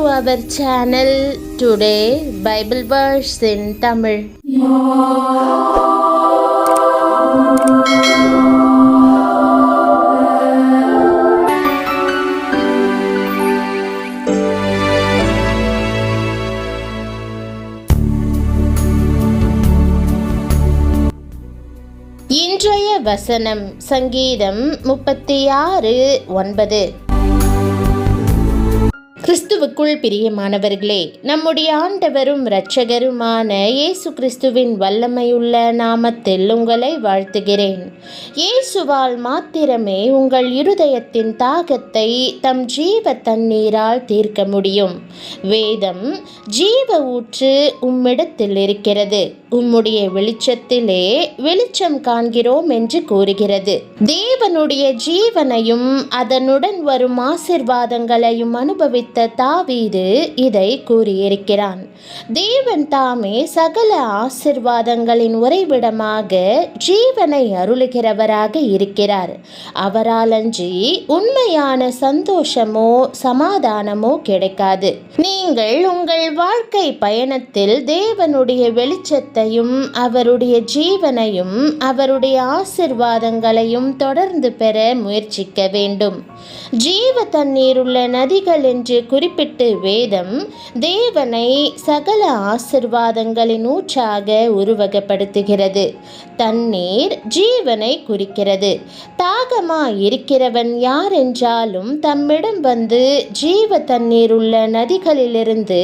our channel. Today Bible verse in Tamil. இன்றைய வசனம் சங்கீதம் 36:9. கிறிஸ்துவுக்குள் பிரியமானவர்களே, நம்முடைய ஆண்டவரும் இரட்சகருமான இயேசு கிறிஸ்துவின் வல்லமையுள்ள நாமத்தில் உங்களை வாழ்த்துகிறேன். இயேசுவால் மாத்திரமே உங்கள் இருதயத்தின் தாகத்தை தம் ஜீவ தண்ணீரால் தீர்க்க முடியும். வேதம் ஜீவ ஊற்று உம்மிடத்தில் இருக்கிறது, உம்முடைய வெளிச்சத்திலே வெளிச்சம் காண்கிறோம் என்று கூறுகிறது. தேவனுடைய ஜீவனையும் அதனுடன் வரும் ஆசீர்வாதங்களையும் அனுபவித்த தாவீது இதை கூறியிருக்கிறான். தேவன் தாமே சகல ஆசீர்வாதங்களின் உறைவிடமாக ஜீவனை அருளுகிறவராக இருக்கிறார். அவரால் அன்றி உண்மையான சந்தோஷமோ சமாதானமோ கிடைக்காது. நீங்கள் உங்கள் வாழ்க்கை பயணத்தில் தேவனுடைய வெளிச்சத்தையும் அவருடைய ஜீவனையும் அவருடைய ஆசீர்வாதங்களையும் தொடர்ந்து பெற முயற்சிக்க வேண்டும். ஜீவ தண்ணீருள்ள நதிகள் என்று குறிப்பிட்டு வேதம் தேவனை சகல ஆசீர்வாதங்களின் ஊற்றாக உருவகப்படுத்துகிறது. தண்ணீர் ஜீவனை குறிக்கிறது. தாகமாய் இருக்கிறவன் யார் என்றாலும் தம்மிடம் வந்து ஜீவ தண்ணீர் உள்ள நதிகளிலிருந்து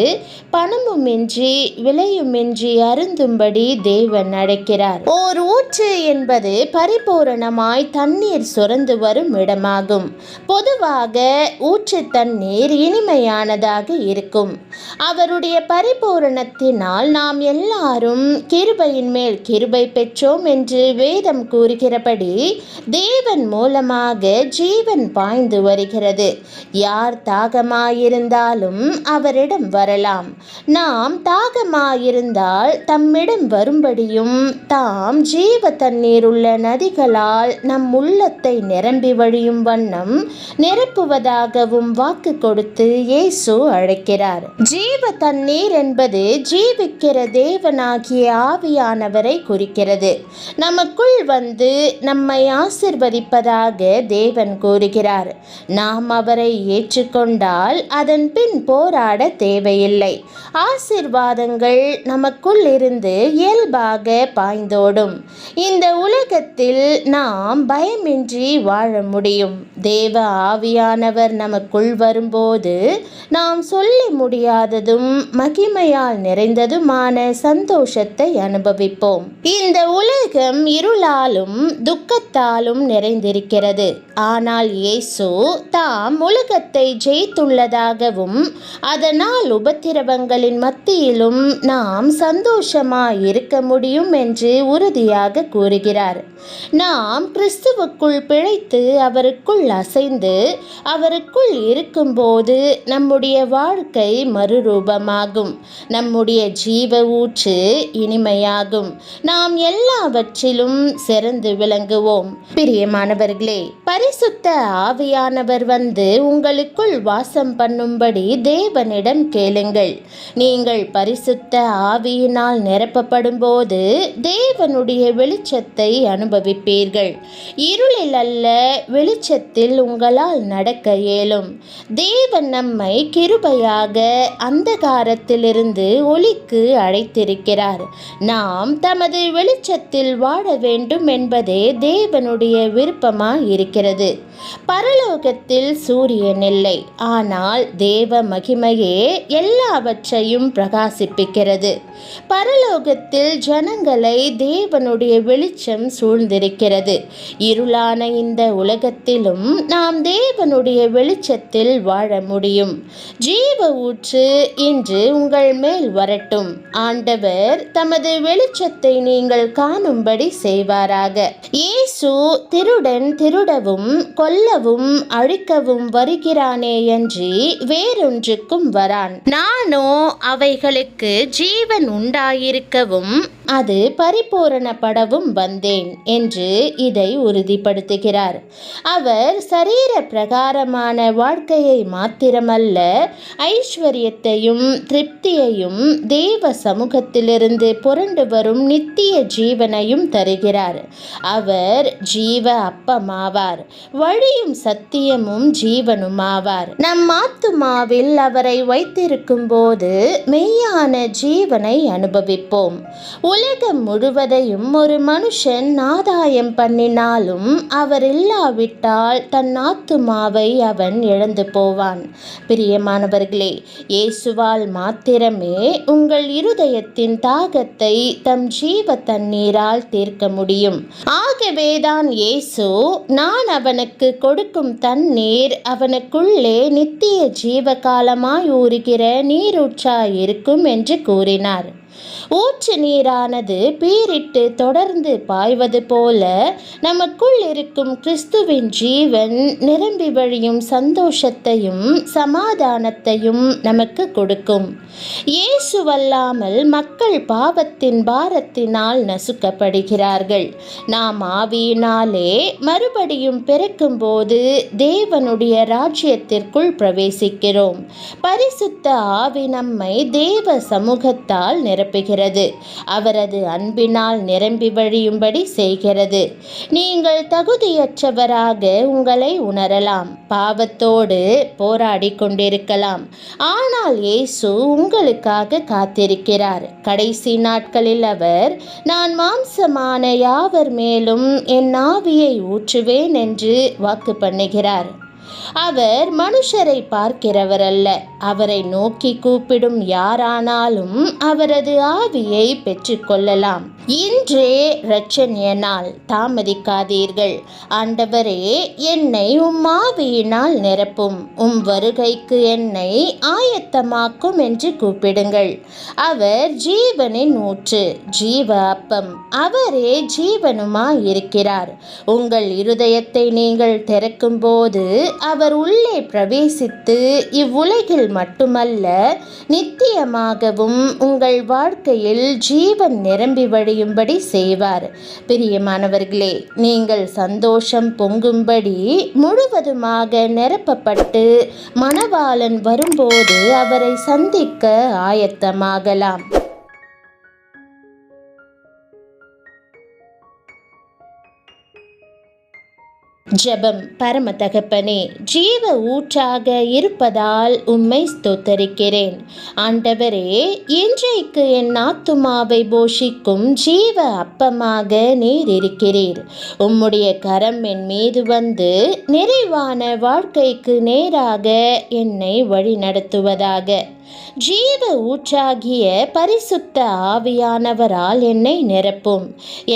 பணமுமின்றி விலையுமின்றி அருந்தும்படி தேவன் அழைக்கிறார். ஓர் ஊற்று என்பது பரிபூரணமாய் தண்ணீர் சுரந்து வரும் இடமாகும். பொதுவாக ஊற்று தண்ணீர் இனிமையானதாக இருக்கும். அவருடைய பரிபூரணத்தினால் நாம் எல்லாரும் கிருபையின் மேல் கிருபை பெற்றோம் என்று வேதம் கூறுகிறபடி தேவன் மூலமாக ஜீவன் பாய்ந்து வருகிறது. யார் தாகமாயிருந்தாலும் அவரிடம் வரலாம். நாம் தாகமாயிருந்தால் தம்மிடம் வரும்படியும் தாம் ஜீவ தண்ணீர் உள்ள நதிகளால் நம் உள்ளத்தை நிரம்பி வழியும் வண்ணம் நிரப்புவதாகவும் வாக்கு கொடுத்து இயேசு அழைக்கிறார். ஜீவ தண்ணீர் என்பது ஜீவிக்கிற தேவனாகிய ஆவியானவரை குறிக்கிறது. நமக்குள் வந்து நம்மை ஆசீர்வதிப்பதாக தேவன் கூறுகிறார். நாம் அவரை ஏற்றுக்கொண்டால் அதன் பின் போராட தேவையில்லை. ஆசீர்வாதங்கள் நமக்குள் இருந்து இயல்பாக பாய்ந்தோடும். இந்த உலகத்தில் நாம் பயமின்றி வாழ முடியும். தேவ ஆவியானவர் நமக்குள் வரும்போது நாம் சொல்லி முடியாததும் மகிமையால் நிறைந்ததுமான சந்தோஷத்தை அனுபவிப்போம். இந்த உலகம் இருளாலும் துக்கத்தாலும் நிறைந்திருக்கிறது. ஆனால் இயேசு தாம் உலகத்தை ஜெயித்துள்ளதாகவும் அதனால் உபத்திரவங்களின் மத்தியிலும் நாம் சந்தோஷமாய் இருக்க முடியும் என்று உறுதியாக கூறுகிறார். நாம் கிறிஸ்துவுக்குள் பிழைத்து அவருக்குள் அசைந்து அவருக்குள் இருக்கும்போது நம்முடைய வாழ்க்கை மறுரூபமாகும். நம்முடைய ஜீவ ஊற்று இனிமையாகும். நாம் எல்லாவற்றிலும் சிறந்து விளங்குவோம். பிரியமானவர்களே, பரிசுத்த ஆவியானவர் வந்து உங்களுக்குள் வாசம் பண்ணும்படி தேவனிடம் கேளுங்கள். நீங்கள் பரிசுத்த ஆவியினால் நிரப்பப்படும் போது தேவனுடைய வெளிச்சத்தை அனுபவிப்பீர்கள். இருளில் அல்ல, வெளிச்சத்தில் உங்களால் நடக்க இயலும். தேவன் நம்மை கிருபையாக அந்தகாரத்திலிருந்து ஒளிக்கு அழைத்திருக்கிறார். நாம் தமது வெளிச்சத்தில் வாழ வேண்டும் என்பதே தேவனுடைய விருப்பமாய் இருக்கிறது. பரலோகத்தில் சூரியன் இல்லை, ஆனால் தேவ மகிமையே எல்லாவற்றையும் பிரகாசிப்பிக்கிறது. பரலோகத்தில் ஜனங்களை தேவனுடைய வெளிச்சம் சூழ்ந்திருக்கிறது. இருளான இந்த உலகத்திலும் நாம் தேவனுடைய வெளிச்சத்தில் வாழ முடியும். ஜீவ ஊற்று இன்று உங்கள் மேல் வரட்டும். ஆண்டவர் தமது வெளிச்சத்தை நீங்கள் காணும்படி செய்வாராக. இயேசு திருடன் திருடவும் கொல்லவும் அழிக்கவும் வருகிறானே அன்றி வேறொன்றுக்கும் வரான். நானோ அவைகளுக்கு ஜீவன் உண்டாயிருக்கவும் அது பரிபூரணப்படவும் வந்தேன் என்று இதை உறுதிப்படுத்துகிறார். அவர் சரீர பிரகாரமான வாழ்க்கையை மாத்திரமல்ல, ஐஸ்வர்யத்தையும் திருப்தியையும் தேவ சமூகத்திலிருந்து புரண்டு வரும் நித்திய ஜீவனையும் தருகிறார். அவர் ஜீவ அப்பமாவார், வழியும் சத்தியமும் ஜீவனுமாவார். நம் ஆத்துமாவில் அவரை வைத்திருக்கும் போது மெய்யான ஜீவனை அனுபவிப்போம். உலகம் முழுவதையும் ஒரு மனுஷன் ஆதாயம் பண்ணினாலும் அவர் இல்லாவிட்டால் தன் ஆத்துமாவை அவன் இழந்து போவான். பிரியமானவர்களே, இயேசுவால் மாத்திரமே உங்கள் இருதயத்தின் தாகத்தை தம் ஜீவ தண்ணீரால் தீர்க்க முடியும். ஆகவேதான் இயேசு, நான் அவனுக்கு கொடுக்கும் தண்ணீர் அவனுக்குள்ளே நித்திய ஜீவகாலமாய் ஊறுகிற நீரூற்றாய் இருக்கும் என்று கூறினார். ஊற்று நீரானது பீரிட்டு தொடர்ந்து பாய்வது போல நமக்குள் இருக்கும் கிறிஸ்துவின் ஜீவன் நிரம்பி வழியும் சந்தோஷத்தையும் சமாதானத்தையும் நமக்கு கொடுக்கும். இயேசுவல்லாமல் மக்கள் பாவத்தின் பாரத்தினால் நசுக்கப்படுகிறார்கள். நாம் ஆவியினாலே மறுபடியும் பிறக்கும் போது தேவனுடைய ராஜ்யத்திற்குள் பிரவேசிக்கிறோம். பரிசுத்த ஆவி நம்மை தேவ சமூகத்தால் நிரப்புகிறது. அவரது அன்பினால் நிரம்பி வழியும்படி செய்கிறது. நீங்கள் தகுதியற்றவராக உங்களை உணரலாம், பாவத்தோடு போராடி கொண்டிருக்கலாம். ஆனால் இயேசு உங்களுக்காக காத்திருக்கிறார். கடைசி நாட்களில் அவர், நான் மாம்சமான யாவர் மேலும் என் ஆவியை ஊற்றுவேன் என்று வாக்கு பண்ணுகிறார். அவர் மனுஷரை பார்க்கிறவர் அல்ல. அவரை நோக்கி கூப்பிடும் யாரானாலும் அவரது ஆவியை பெற்றுக்கொள்ளலாம். இன்றே இரட்சணிய நாள், தாமதிக்காதீர்கள். ஆண்டவரே, என்னை உம் ஆவியினால் நிரப்பும், உம் வருகைக்கு என்னை ஆயத்தமாக்கும் என்று கூப்பிடுங்கள். அவர் ஜீவனின் ஊற்று, ஜீவ அப்பம். அவரே ஜீவனுமாய் இருக்கிறார். உங்கள் இருதயத்தை நீங்கள் திறக்கும் போது அவர் உள்ளே பிரவேசித்து இவ்வுலகில் மட்டுமல்ல, நித்தியமாகவும் உங்கள் வாழ்க்கையில் ஜீவன் நிரம்பி வழியும்படி செய்வார். பிரியமானவர்களே, நீங்கள் சந்தோஷம் பொங்கும்படி முழுவதுமாக நிரப்பப்பட்டு மணவாளன் வரும்போது அவரை சந்திக்க ஆயத்தமாகலாம். ஜெபம். பரம தகப்பனே, ஜீவ ஊற்றாக இருப்பதால் உம்மை ஸ்தோத்தரிக்கிறேன். ஆண்டவரே, இன்றைக்கு என் ஆத்துமாவை போஷிக்கும் ஜீவ அப்பமாக நீர் இருக்கிறீர். உம்முடைய கரம் என் மீது வந்து நிறைவான வாழ்க்கைக்கு நேராக என்னை வழி நடத்துவதாக. ஜீவ ஊற்றாகிய பரிசுத்த ஆவியானவரால் என்னை நிரப்பும்.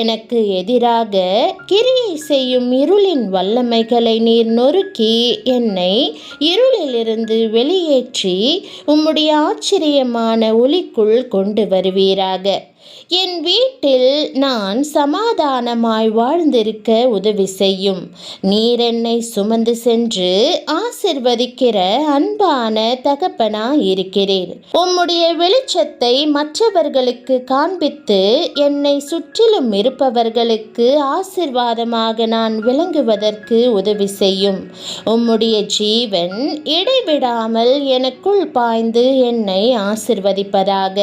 எனக்கு எதிராக கிரியை செய்யும் இருளின் வல்லமைகளை நீர் நொறுக்கி என்னை இருளிலிருந்து வெளியேற்றி உம்முடைய ஆச்சரியமான ஒளிக்குள் கொண்டு வருவீராக. என் வீட்டில் நான் சமாதானமாய் வாழ்ந்திருக்க உதவி செய்யும். நீர் என்னை சுமந்து சென்று ஆசிர்வதிக்கிற அன்பான தகப்பனாய் இருக்கிறீர். உம்முடைய வெளிச்சத்தை மற்றவர்களுக்கு காண்பித்து என்னை சுற்றிலும் இருப்பவர்களுக்கு ஆசிர்வாதமாக நான் விளங்குவதற்கு உதவி செய்யும். உம்முடைய ஜீவன் இடைவிடாமல் எனக்குள் பாய்ந்து என்னை ஆசிர்வதிப்பதாக.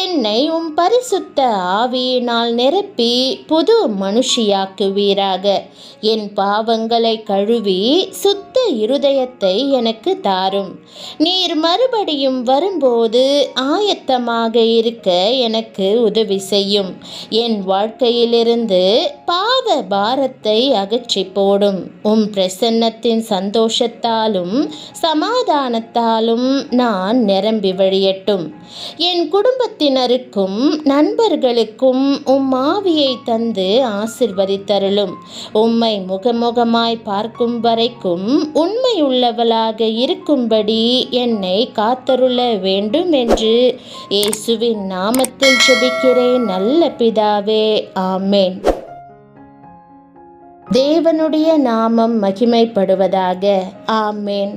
என்னை உம் பரிசுத்த ஆவியினால் நிரப்பி புது மனுஷியாக்குவீராக. என் பாவங்களை கழுவி சுத்த இருதயத்தை எனக்கு தாரும். நீர் மறுபடியும் வரும்போது ஆயத்தமாக இருக்க எனக்கு உதவி செய்யும். என் வாழ்க்கையிலிருந்து பாவ பாரத்தை அகற்றி போடும். உம் பிரசன்னத்தின் சந்தோஷத்தாலும் சமாதானத்தாலும் நான் நிரம்பி வழியட்டும். என் குடும்பத்தினருக்கும் நண்பர்களுக்கும் உம் ஆவியை தந்து ஆசிர்வதித்தருளும். உம்மை முகமுகமாய் பார்க்கும் வரைக்கும் உண்மையுள்ளவளாக இருக்கும்படி என்னை காத்தருள வேண்டும் என்று இயேசுவின் நாமத்தில் ஜெபிக்கிறேன் நல்ல பிதாவே, ஆமேன். தேவனுடைய நாமம் மகிமைப்படுவதாக. ஆமேன்.